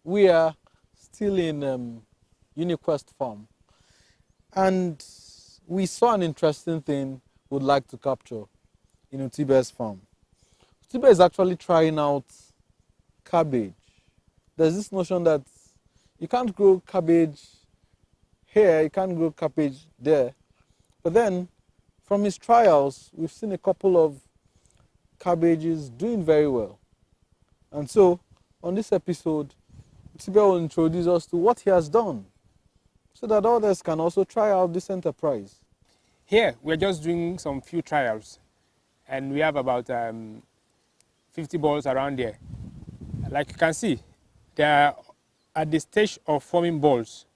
we are still in UniQuest farm, and we saw an interesting thing we'd like to capture in Utibe's farm. Utibe is actually trying out cabbage. There's this notion that you can't grow cabbage here, you can't grow cabbage there. But then, from his trials, we've seen a couple of cabbages doing very well. And so, on this episode, Utibe will introduce us to what he has done, so that others can also try out this enterprise. Here, we're just doing some few trials, and we have about 50 balls around there. Like you can see, they are at the stage of forming balls.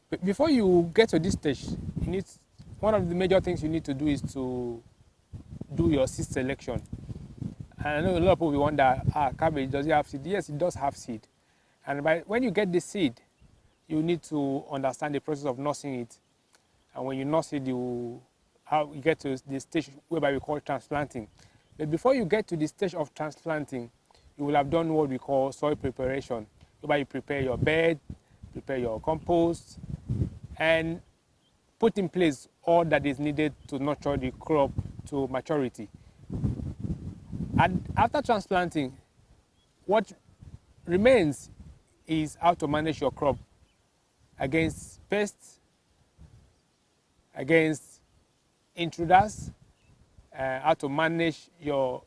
But before you get to this stage, one of the major things you need to do is to do your seed selection. And I know a lot of people will wonder, cabbage, does it have seed? Yes, it does have seed. And when you get the seed, you need to understand the process of nursing it. And when you nurse it, you get to the stage whereby we call transplanting. But before you get to the stage of transplanting, you will have done what we call soil preparation, whereby you prepare your bed, prepare your compost, and put in place all that is needed to nurture the crop to maturity. And after transplanting, what remains is how to manage your crop against pests, against intruders, how to manage your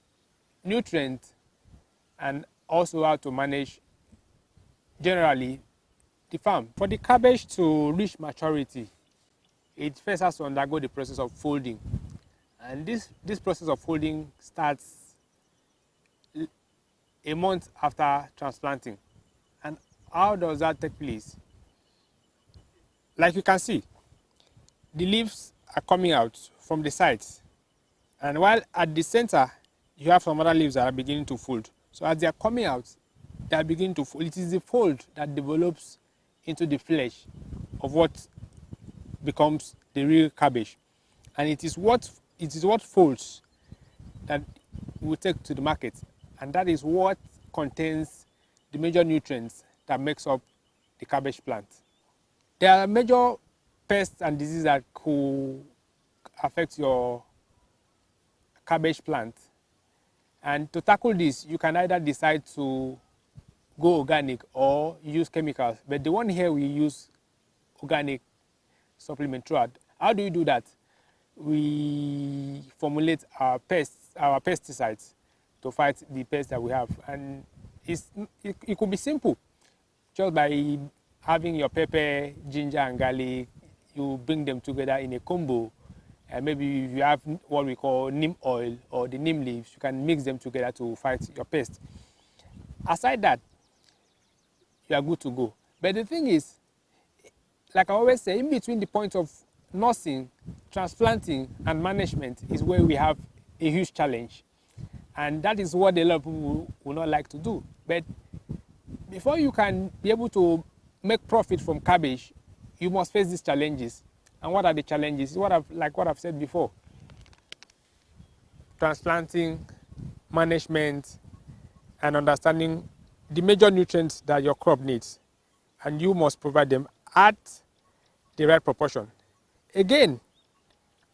nutrients, and also how to manage generally the farm. For the cabbage to reach maturity, it first has to undergo the process of folding. And this process of folding starts a month after transplanting. And how does that take place? Like you can see, the leaves are coming out from the sides. And while at the center, you have some other leaves that are beginning to fold. So as they are coming out, they are beginning to fold. It is the fold that develops into the flesh of what becomes the real cabbage. And it is what folds that we take to the market. And that is what contains the major nutrients that makes up the cabbage plant. There are major pests and diseases that could affect your cabbage plant. And to tackle this, you can either decide to go organic or use chemicals. But the one here, we use organic supplement throughout. How do you do that? We formulate our pesticides to fight the pests that we have. And it could be simple. Just by having your pepper, ginger, and garlic, you bring them together in a combo. And maybe you have what we call neem oil or the neem leaves, you can mix them together to fight your pest. Aside that, you are good to go. But the thing is, like I always say, in between the point of nursing, transplanting, and management is where we have a huge challenge. And that is what a lot of people will not like to do. But before you can be able to make profit from cabbage, you must face these challenges. And what are the challenges? What I've said before. Transplanting, management, and understanding the major nutrients that your crop needs. And you must provide them at the right proportion. Again,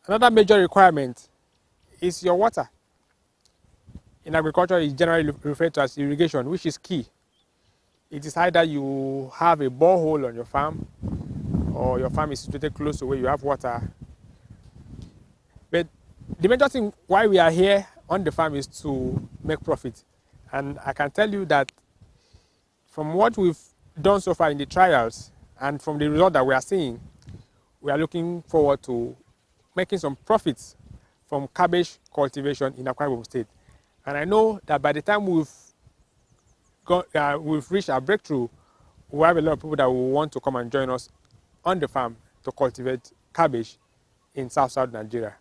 another major requirement is your water. In agriculture, it's generally referred to as irrigation, which is key. It is either you have a borehole on your farm, or your farm is situated close to where you have water. But the major thing why we are here on the farm is to make profit. And I can tell you that from what we've done so far in the trials and from the result that we are seeing, we are looking forward to making some profits from cabbage cultivation in Akwa Ibom State. And I know that by the time we've reached our breakthrough, we have a lot of people that will want to come and join us on the farm to cultivate cabbage in South Nigeria.